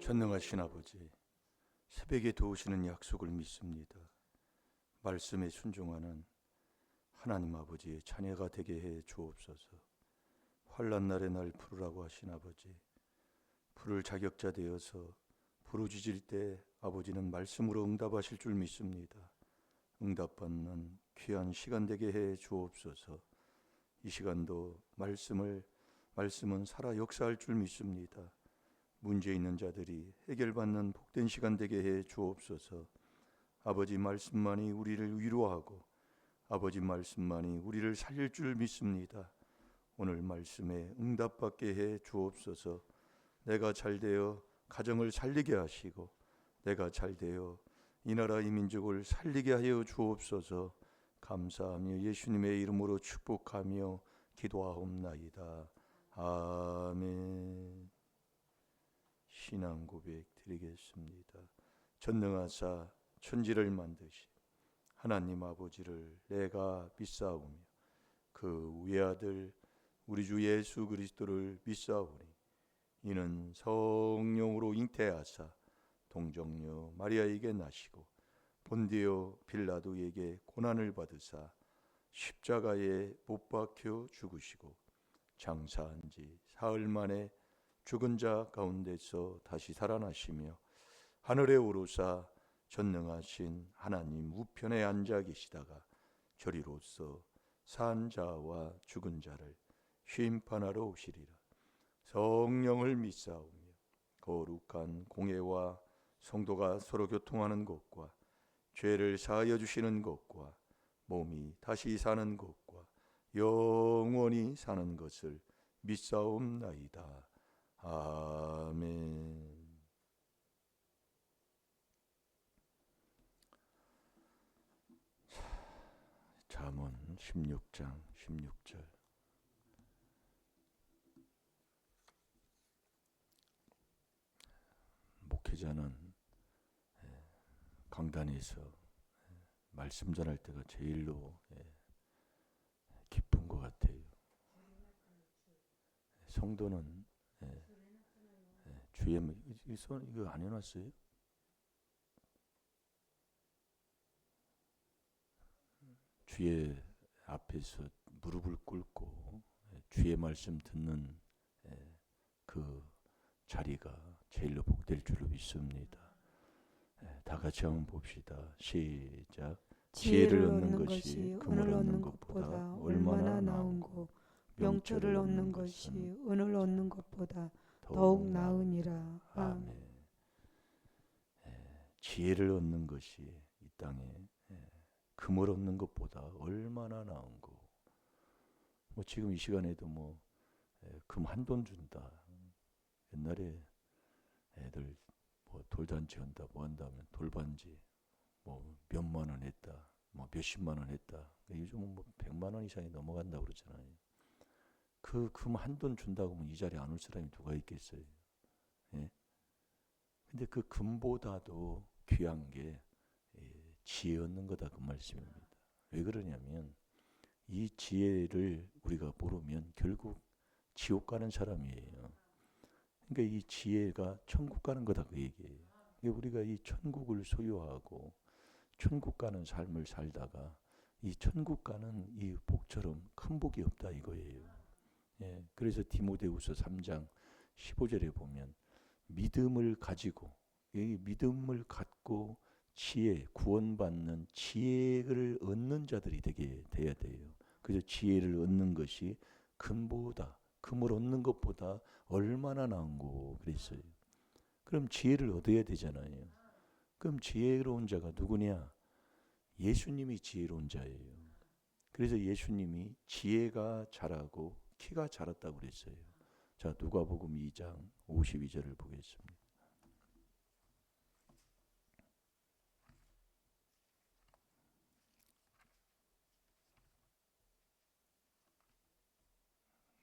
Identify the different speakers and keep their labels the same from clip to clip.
Speaker 1: 전능하신 아버지, 새벽에 도우시는 약속을 믿습니다. 말씀에 순종하는 하나님 아버지의 자녀가 되게 해 주옵소서. 환난 날에 날 부르라고 하신 아버지, 부를 자격자 되어서 부르짖을 때 아버지는 말씀으로 응답하실 줄 믿습니다. 응답받는 귀한 시간 되게 해 주옵소서. 이 시간도 말씀은 살아 역사할 줄 믿습니다. 문제 있는 자들이 해결받는 복된 시간 되게 해 주옵소서. 아버지 말씀만이 우리를 위로하고 아버지 말씀만이 우리를 살릴 줄 믿습니다. 오늘 말씀에 응답받게 해 주옵소서. 내가 잘되어 가정을 살리게 하시고 내가 잘되어 이 나라 이 민족을 살리게 하여 주옵소서. 감사하며 예수님의 이름으로 축복하며 기도하옵나이다. 아멘. 신앙 고백 드리겠습니다. 전능하사 천지를 만드신 하나님 아버지를 내가 믿사오며 그 외아들 우리 주 예수 그리스도를 믿사오니 이는 성령으로 잉태하사 동정녀 마리아에게 나시고 본디오 빌라도에게 고난을 받으사 십자가에 못 박혀 죽으시고 장사한 지 사흘 만에 죽은 자 가운데서 다시 살아나시며 하늘에 오르사 전능하신 하나님 우편에 앉아 계시다가 저리로서 산 자와 죽은 자를 심판하러 오시리라. 성령을 믿사오며 거룩한 공회와 성도가 서로 교통하는 것과 죄를 사하여 주시는 것과 몸이 다시 사는 것과 영원히 사는 것을 믿사옵나이다. 아멘. 잠언 16장 16절. 목회자는 강단에서 말씀 전할 때가 제일로 기쁜 것 같아요. 성도는 주의 이거 안 해놨어요? 주의 앞에서 무릎을 꿇고 주의 말씀 듣는 그 자리가 제일로 복될 줄로 믿습니다. 다 같이 한번 봅시다. 시작. 지혜를 얻는 것이 금을 얻는 것보다 얼마나 나은고 명철을 얻는 것이 은을 얻는 것보다 더욱 나으니라. 아멘. 지혜를 얻는 것이 이 땅에 금을 얻는 것보다 얼마나 나은고. 뭐 지금 이 시간에도 뭐 금 한 돈 준다. 옛날에 애들 뭐 돌잔치 한다 뭐 한다면 돌반지 뭐 몇만 원 했다. 뭐 몇십만 원 했다. 요즘은 뭐 100만 원 이상이 넘어간다 그러잖아요. 그 금 한 돈 준다고 하면 이 자리에 안 올 사람이 누가 있겠어요. 예? 근데 그 금보다도 귀한 게 지혜 얻는 거다 그 말씀입니다. 왜 그러냐면 이 지혜를 우리가 모르면 결국 지옥 가는 사람이에요. 그러니까 이 지혜가 천국 가는 거다 그 얘기예요. 그러니까 우리가 이 천국을 소유하고 천국 가는 삶을 살다가 이 천국 가는 이 복처럼 큰 복이 없다 이거예요. 예, 그래서 디모데후서 3장 15절에 보면 믿음을 가지고 이 믿음을 갖고 지혜, 구원받는 지혜를 얻는 자들이 되게 돼야 돼요. 그래서 지혜를 얻는 것이 금을 얻는 것보다 얼마나 나은고 그랬어요. 그럼 지혜를 얻어야 되잖아요. 그럼 지혜로운 자가 누구냐? 예수님이 지혜로운 자예요. 그래서 예수님이 지혜가 자라고 키가 자랐다고 그랬어요. 자, 누가복음 2장 52절을 보겠습니다.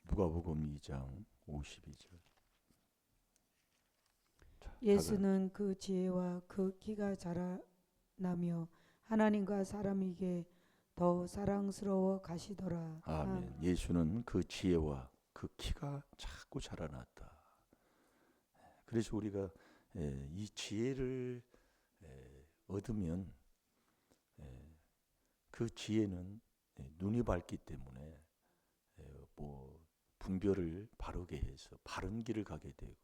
Speaker 1: 누가복음 2장 52절.
Speaker 2: 예수는 그 지혜와 그 키가 자라나며 하나님과 사람에게 더 사랑스러워 가시더라.
Speaker 1: 아멘. 예수는 그 지혜와 그 키가 자꾸 자라났다. 그래서 우리가 이 지혜를 얻으면 그 지혜는 눈이 밝기 때문에 뭐 분별을 바르게 해서 바른 길을 가게 되고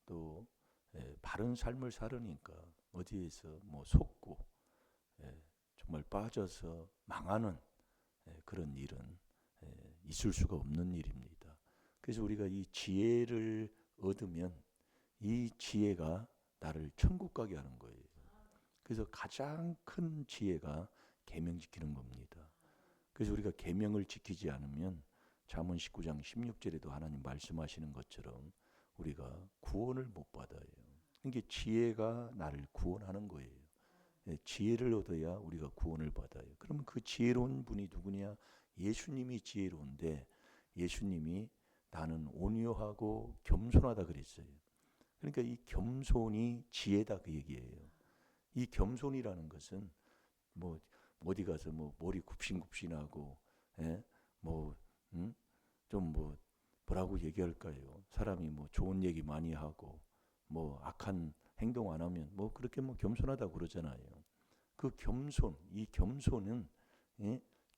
Speaker 1: 또 바른 삶을 살으니까 어디에서 뭐 속고 정말 빠져서 망하는 그런 일은 있을 수가 없는 일입니다. 그래서 우리가 이 지혜를 얻으면 이 지혜가 나를 천국 가게 하는 거예요. 그래서 가장 큰 지혜가 계명 지키는 겁니다. 그래서 우리가 계명을 지키지 않으면 잠언 19장 16절에도 하나님 말씀하시는 것처럼 우리가 구원을 못 받아요. 이게 지혜가 나를 구원하는 거예요. 지혜를 얻어야 우리가 구원을 받아요. 그러면 그 지혜로운 분이 누구냐? 예수님이 지혜로운데 예수님이 나는 온유하고 겸손하다 그랬어요. 그러니까 이 겸손이 지혜다 그 얘기예요. 이 겸손이라는 것은 뭐 어디 가서 뭐 머리 굽신굽신하고 좀 뭐 뭐라고 얘기할까요? 사람이 뭐 좋은 얘기 많이 하고 뭐 악한 행동 안 하면 뭐 그렇게 뭐 겸손하다고 그러잖아요. 그 겸손, 이 겸손은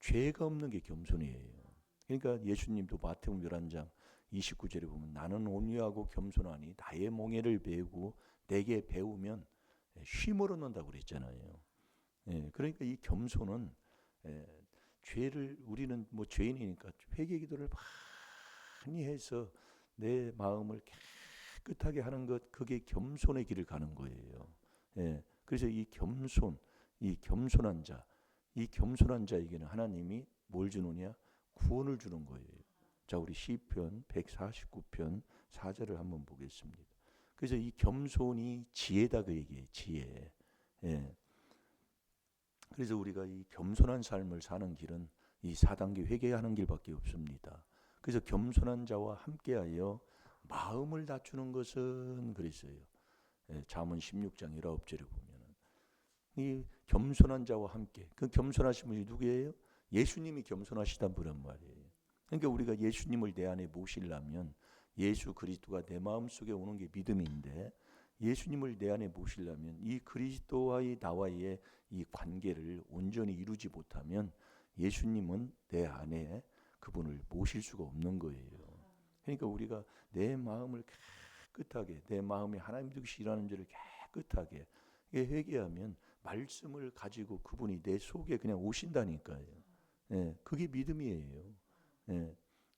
Speaker 1: 죄가 없는 게 겸손이에요. 그러니까 예수님도 마태복음 11장 29절에 보면 나는 온유하고 겸손하니 나의 몽해를 배우고 내게 배우면 쉼을 얻는다고 그랬잖아요. 그러니까 이 겸손은 죄를 우리는 뭐 죄인이니까 회개 기도를 많이 해서 내 마음을 깨끗하게 하는 것 그게 겸손의 길을 가는 거예요. 그래서 이 겸손, 이 겸손한 자, 이 겸손한 자에게는 하나님이 뭘 주느냐? 구원을 주는 거예요. 자, 우리 시편 149편 4절을 한번 보겠습니다. 그래서 이 겸손이 지혜다 그 얘기예요. 지혜. 그래서 우리가 이 겸손한 삶을 사는 길은 이 4단계 회개하는 길밖에 없습니다. 그래서 겸손한 자와 함께하여 마음을 낮추는 것은 그랬어요. 잠언 16장 19절에 보면은 이 겸손한 자와 함께 그 겸손하신 분이 누구예요? 예수님이 겸손하시단 분란 말이에요. 그러니까 우리가 예수님을 내 안에 모시려면 예수 그리스도가 내 마음속에 오는 게 믿음인데 예수님을 내 안에 모시려면 이 그리스도와의 나와의 이 관계를 온전히 이루지 못하면 예수님은 내 안에 그분을 모실 수가 없는 거예요. 그러니까 우리가 내 마음을 깨끗하게 내 마음이 하나님 뜻이 일하는 줄을 깨끗하게 회개하면 말씀을 가지고 그분이 내 속에 그냥 오신다니까요. 그게 믿음이에요.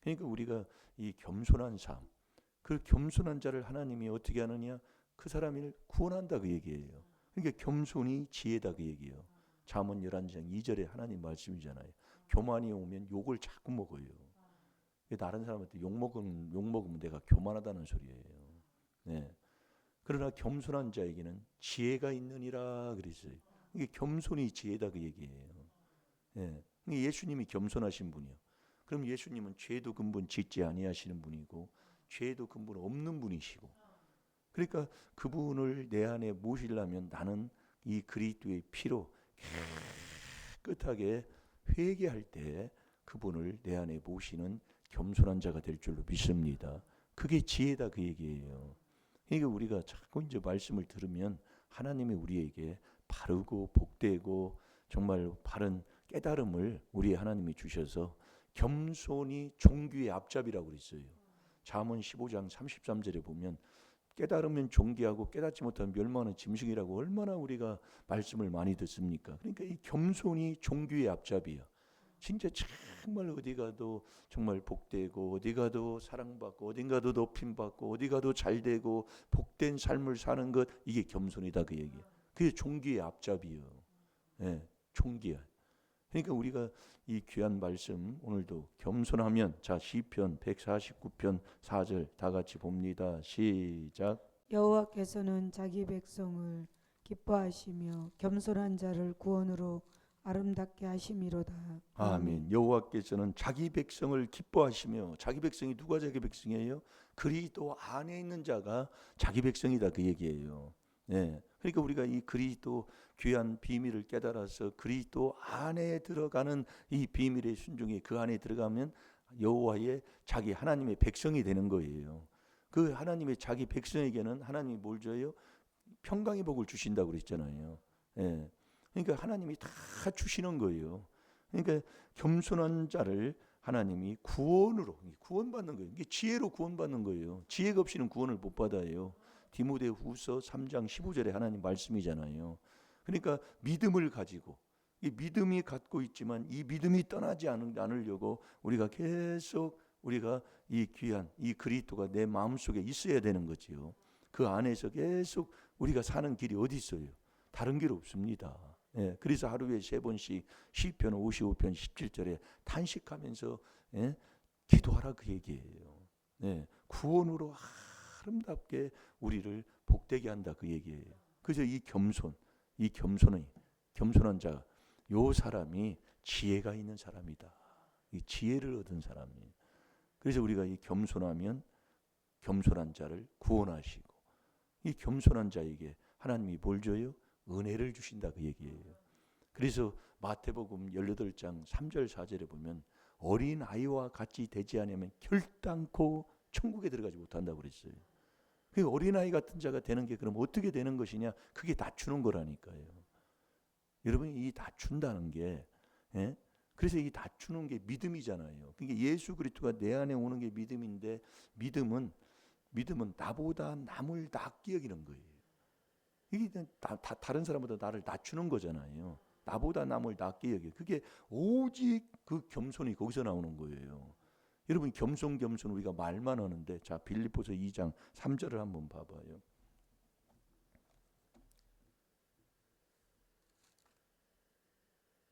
Speaker 1: 그러니까 우리가 이 겸손한 삶, 그 겸손한 자를 하나님이 어떻게 하느냐? 그 사람을 구원한다 그 얘기예요. 그러니까 겸손이 지혜다 그 얘기예요. 잠언 11장 2절에 하나님 말씀이잖아요. 교만이 오면 욕을 자꾸 먹어요. 다른 사람한테 욕 먹으면 내가 교만하다는 소리예요. 그러나 겸손한 자에게는 지혜가 있느니라 그랬어요. 이게 겸손이 지혜다 그 얘기예요. 예수님이 겸손하신 분이요. 그럼 예수님은 죄도 근본 짓지 아니하시는 분이고 죄도 근본 없는 분이시고 그러니까 그분을 내 안에 모시려면 나는 이 그리스도의 피로 깨끗하게 회개할 때 그분을 내 안에 모시는 겸손한 자가 될 줄로 믿습니다. 그게 지혜다 그 얘기예요. 그러니까 우리가 자꾸 이제 말씀을 들으면 하나님이 우리에게 바르고 복되고 정말 바른 깨달음을 우리 하나님이 주셔서 겸손이 종귀의 앞잡이라고 그랬어요. 잠언 15장 33절에 보면 깨달으면 존귀하고 깨닫지 못하면 멸망하는 짐승이라고 얼마나 우리가 말씀을 많이 듣습니까? 그러니까 이 겸손이 종귀의 앞잡이야. 진짜 정말 어디 가도 정말 복되고 어디 가도 사랑받고 어디 가도 높임받고 어디 가도 잘되고 복된 삶을 사는 것 이게 겸손이다 그 얘기야. 그게 종귀의 앞잡이요. 종귀야. 그러니까 우리가 이 귀한 말씀 오늘도 겸손하면 자 시편 149편 4절 다 같이 봅니다. 시작.
Speaker 2: 여호와께서는 자기 백성을 기뻐하시며 겸손한 자를 구원으로 아름답게 하심이로다.
Speaker 1: 아멘. 여호와께서는 자기 백성을 기뻐하시며 자기 백성이 누가 자기 백성이에요? 그리스도 안에 있는 자가 자기 백성이다 그 얘기예요. 그러니까 우리가 이 그리스도 귀한 비밀을 깨달아서 그리스도 안에 들어가는 이 비밀의 순종이 그 안에 들어가면 여호와의 자기 하나님의 백성이 되는 거예요. 그 하나님의 자기 백성에게는 하나님이 뭘 줘요? 평강의 복을 주신다고 그랬잖아요. 예. 그러니까 하나님이 다 주시는 거예요. 그러니까 겸손한 자를 하나님이 구원으로 구원받는 거예요. 이게 지혜로 구원받는 거예요. 지혜가 없이는 구원을 못 받아요. 디모데후서 3장 15절에 하나님 말씀이잖아요. 그러니까 믿음을 가지고 이 믿음이 갖고 있지만 이 믿음이 떠나지 않으려고 우리가 계속 우리가 이 귀한 이 그리스도가 내 마음속에 있어야 되는 거지요. 그 안에서 계속 우리가 사는 길이 어디 있어요? 다른 길 없습니다. 예, 그래서 하루에 3번씩 시편 55편 17절에 탄식하면서 기도하라 그 얘기예요. 예, 구원으로 아름답게 우리를 복되게 한다 그 얘기예요. 그래서 이 겸손한 자, 요 사람이 지혜가 있는 사람이다. 이 지혜를 얻은 사람이에요. 그래서 우리가 이 겸손하면 겸손한 자를 구원하시고 이 겸손한 자에게 하나님이 뭘 줘요? 은혜를 주신다 그 얘기예요. 그래서 마태복음 18장 3절 4절에 보면 어린 아이와 같이 되지 않으면 결단코 천국에 들어가지 못한다고 그랬어요. 그 어린 아이 같은 자가 되는 게 그럼 어떻게 되는 것이냐? 그게 낮추는 거라니까요. 여러분 이 낮춘다는 게 그래서 이 낮추는 게 믿음이잖아요. 그러니까 예수 그리스도가 내 안에 오는 게 믿음인데 믿음은 나보다 남을 낮게 여기는 거예요. 이게 다른 사람보다 나를 낮추는 거잖아요. 나보다 남을 낮게 여겨. 그게 오직 그 겸손이 거기서 나오는 거예요. 여러분 겸손 우리가 말만 하는데 자 빌립보서 2장 3절을 한번 봐봐요.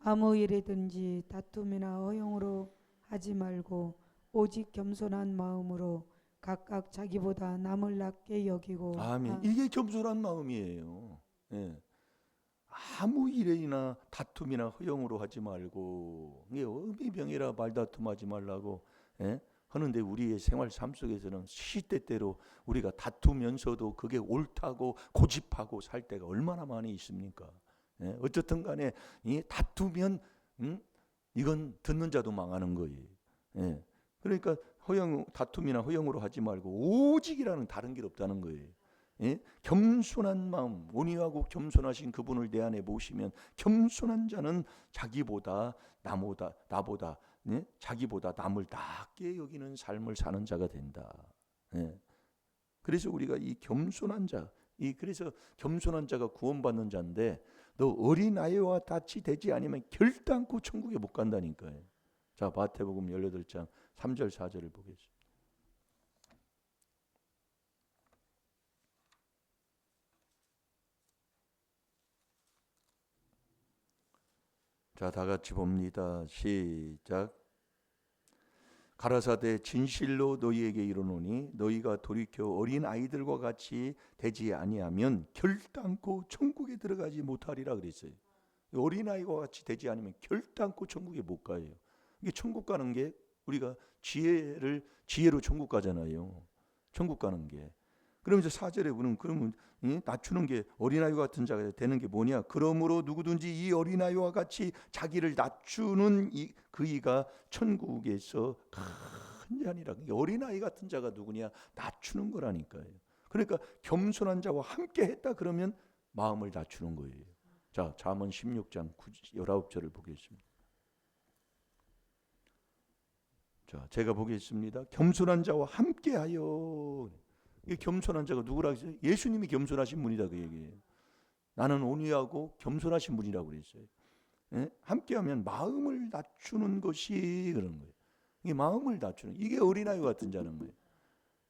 Speaker 2: 아무 일이든지 다툼이나 허용으로 하지 말고 오직 겸손한 마음으로 각각 자기보다 남을 낮게 여기고.
Speaker 1: 아멘. 이게 겸손한 마음이에요. 예. 아무 일이나 다툼이나 허용으로 하지 말고 이게 어미병이라 말다툼하지 말라고 하는데 우리의 생활 삶 속에서는 시때때로 우리가 다투면서도 그게 옳다고 고집하고 살 때가 얼마나 많이 있습니까? 어쨌든 간에 이 다투면 이건 듣는 자도 망하는 거예요. 그러니까 다툼이나 허용으로 하지 말고 오직이라는 다른 길 없다는 거예요. 겸손한 마음, 온유하고 겸손하신 그분을 내 안에 모시면 겸손한 자는 자기보다 나보다 자기보다 남을 낮게 여기는 삶을 사는 자가 된다. 그래서 우리가 이 겸손한 자, 그래서 겸손한 자가 구원받는 자인데 너 어린 아이와 같이 되지 않으면 결단코 천국에 못 간다니까요. 자 마태복음 18장 3절 4절을 보겠습니다. 자, 다 같이 봅니다. 시작. 가라사대 진실로 너희에게 이르노니 너희가 돌이켜 어린 아이들과 같이 되지 아니하면 결단코 천국에 들어가지 못하리라 그랬어요. 어린 아이와 같이 되지 않으면 결단코 천국에 못 가요. 이게 천국 가는 게 우리가 지혜로 천국 가잖아요. 천국 가는 게. 그러면서 4절에 보면 그러면 낮추는 게 어린아이와 같은 자가 되는 게 뭐냐? 그러므로 누구든지 이 어린아이와 같이 자기를 낮추는 그이가 천국에서 큰 자니라. 어린아이 같은 자가 누구냐? 낮추는 거라니까요. 그러니까 겸손한 자와 함께 했다 그러면 마음을 낮추는 거예요. 자, 잠언 16장 19절을 보겠습니다. 자, 제가 보겠습니다. 겸손한 자와 함께하여. 이 겸손한 자가 누구라고 했어요? 예수님이 겸손하신 분이다 그 얘기예요. 나는 온유하고 겸손하신 분이라고 그랬어요. 함께하면 마음을 낮추는 것이 그런 거예요. 이게 마음을 낮추는 이게 어린아이 같은 자는 거예요.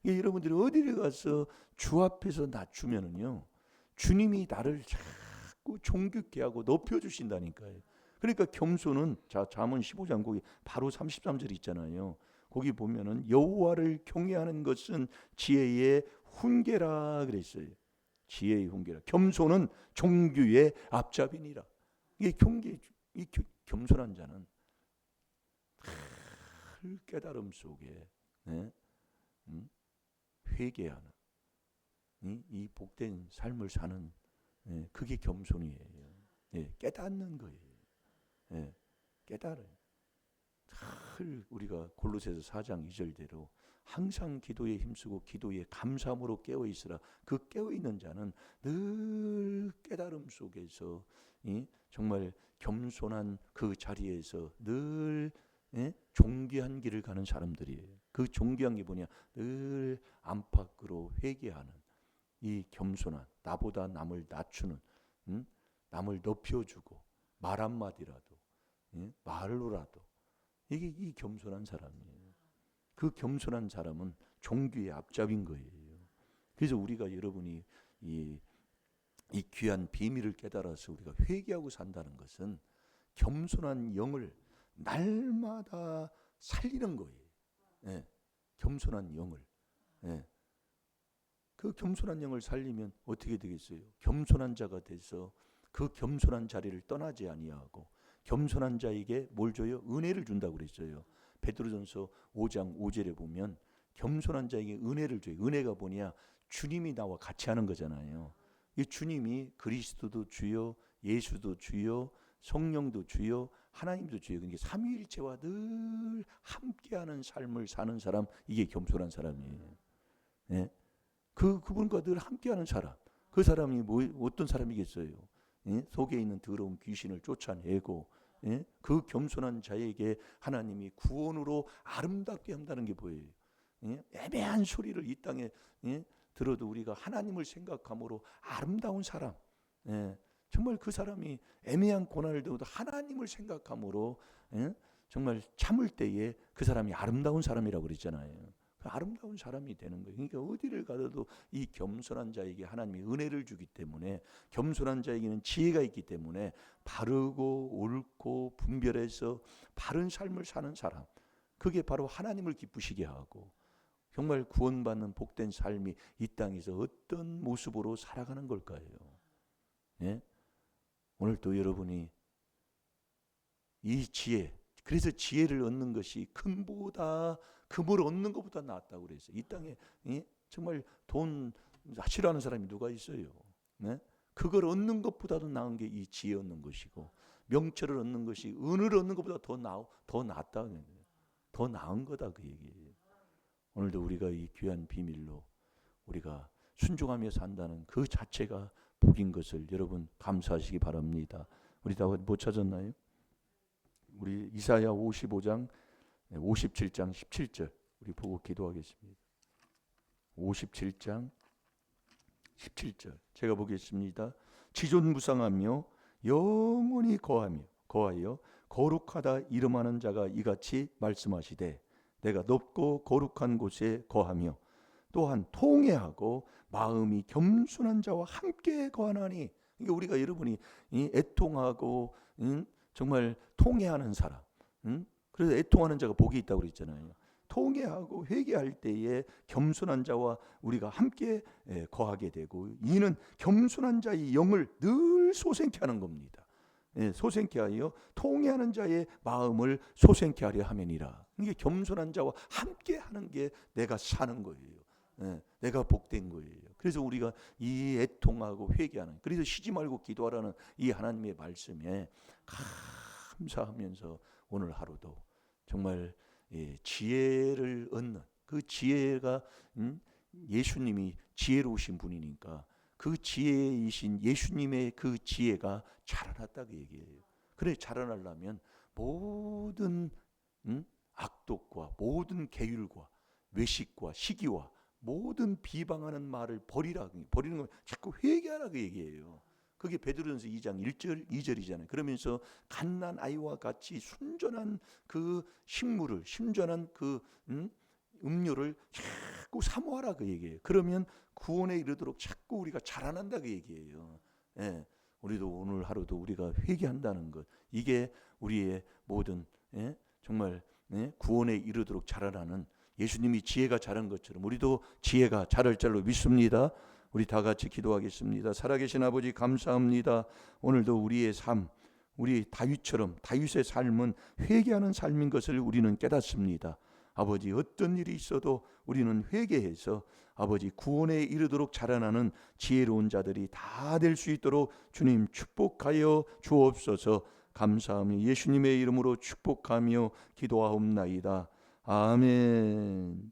Speaker 1: 이게 여러분들이 어디를 가서 주 앞에서 낮추면은요, 주님이 나를 자꾸 존귀케 하고 높여주신다니까요. 그러니까 겸손은 자 잠언 15장 거기 바로 33절 있잖아요. 거기 보면은 여호와를 경외하는 것은 지혜의 훈계라 그랬어요. 지혜의 훈계라. 겸손은 종교의 앞잡이니라. 이게 겸손한 자는 큰 깨달음 속에 회개하는 이 복된 삶을 사는 그게 겸손이에요. 깨닫는 거예요. 깨달아요. 늘 우리가 골로새서 4장 2절대로 항상 기도에 힘쓰고 기도에 감사함으로 깨어 있으라. 그 깨어 있는 자는 늘 깨달음 속에서 정말 겸손한 그 자리에서 늘 존귀한 길을 가는 사람들이에요. 그 존귀한 게 뭐냐? 늘 안팎으로 회개하는 이 겸손한, 나보다 남을 낮추는, 남을 높여주고 말 한마디라도, 말로라도, 이게 이 겸손한 사람이에요. 그 겸손한 사람은 종귀의 앞잡인 거예요. 그래서 우리가 여러분이 이 귀한 비밀을 깨달아서 우리가 회개하고 산다는 것은 겸손한 영을 날마다 살리는 거예요. 예, 겸손한 영을. 예. 그 겸손한 영을 살리면 어떻게 되겠어요? 겸손한 자가 돼서 그 겸손한 자리를 떠나지 아니하고 겸손한 자에게 뭘 줘요? 은혜를 준다고 그랬어요. 베드로전서 5장 5절에 보면 겸손한 자에게 은혜를 줘요. 은혜가 뭐냐? 주님이 나와 같이 하는 거잖아요. 이 주님이 그리스도도 주요, 예수도 주요, 성령도 주요, 하나님도 주요. 그러니까 삼위일체와 늘 함께하는 삶을 사는 사람, 이게 겸손한 사람이에요. 예? 그분과 늘 함께하는 사람, 그 사람이 어떤 사람이겠어요? 예? 속에 있는 더러운 귀신을 쫓아내고, 예? 그 겸손한 자에게 하나님이 구원으로 아름답게 한다는 게 보여요. 예? 애매한 소리를 이 땅에 들어도 우리가 하나님을 생각함으로 아름다운 사람, 정말 그 사람이 애매한 고난을 들어도 하나님을 생각함으로 정말 참을 때에 그 사람이 아름다운 사람이라고 그랬잖아요. 그 아름다운 사람이 되는 거예요. 그러니까 어디를 가도 이 겸손한 자에게 하나님이 은혜를 주기 때문에, 겸손한 자에게는 지혜가 있기 때문에 바르고 옳고 분별해서 바른 삶을 사는 사람, 그게 바로 하나님을 기쁘시게 하고 정말 구원받는 복된 삶이 이 땅에서 어떤 모습으로 살아가는 걸까요? 예? 오늘 또 여러분이 이 지혜, 그래서 지혜를 얻는 것이 금보다, 금을 얻는 것보다 낫다고 그랬어요. 이 땅에 정말 돈 싫어하는 사람이 누가 있어요? 네? 그걸 얻는 것보다도 나은 게 이 지혜 얻는 것이고, 명철을 얻는 것이 은을 얻는 것보다 더 낫다, 더 나은 거다, 그 얘기예요. 오늘도 우리가 이 귀한 비밀로 우리가 순종하며 산다는 그 자체가 복인 것을 여러분 감사하시기 바랍니다. 우리 다 못 찾았나요? 우리 이사야 55장 57장 17절 우리 보고 기도하겠습니다. 57장 17절 제가 보겠습니다. 지존무상하며 영원히 거하여 거룩하다 이름하는 자가 이같이 말씀하시되 내가 높고 거룩한 곳에 거하며 또한 통회하고 마음이 겸손한 자와 함께 거하나니. 그러니까 우리가 여러분이 애통하고 정말 통회하는 사람, 그래서 애통하는 자가 복이 있다고 그랬잖아요. 통회하고 회개할 때에 겸손한 자와 우리가 함께 거하게 되고, 이는 겸손한 자의 영을 늘 소생케 하는 겁니다. 소생케 하여 통회하는 자의 마음을 소생케 하려 함이니라. 이게 겸손한 자와 함께 하는 게 내가 사는 거예요. 내가 복된 거예요. 그래서 우리가 이 애통하고 회개하는, 그래서 쉬지 말고 기도하라는 이 하나님의 말씀에 감사하면서 오늘 하루도 정말 지혜를 얻는, 그 지혜가 예수님이 지혜로우신 분이니까 그 지혜이신 예수님의 그 지혜가 자라났다, 그 얘기예요. 그래, 자라나려면 모든 악독과 모든 계율과 외식과 시기와 모든 비방하는 말을 버리라. 버리는 건 자꾸 회개하라, 그 얘기예요. 그게 베드로전서 2장 1절 2절이잖아요. 그러면서 갓난 아이와 같이 순전한 그 식물을, 순전한 그 음료를 자꾸 사모하라, 그 얘기예요. 그러면 구원에 이르도록 자꾸 우리가 자라난다, 그 얘기예요. 우리도 오늘 하루도 우리가 회개한다는 것, 이게 우리의 모든 정말 구원에 이르도록 자라나는, 예수님이 지혜가 자란 것처럼 우리도 지혜가 자랄 줄로 믿습니다. 우리 다 같이 기도하겠습니다. 살아계신 아버지, 감사합니다. 오늘도 우리의 삶, 우리 다윗처럼, 다윗의 삶은 회개하는 삶인 것을 우리는 깨닫습니다. 아버지, 어떤 일이 있어도 우리는 회개해서 아버지 구원에 이르도록 자라나는 지혜로운 자들이 다 될 수 있도록 주님 축복하여 주옵소서. 감사하며 예수님의 이름으로 축복하며 기도하옵나이다. 아멘.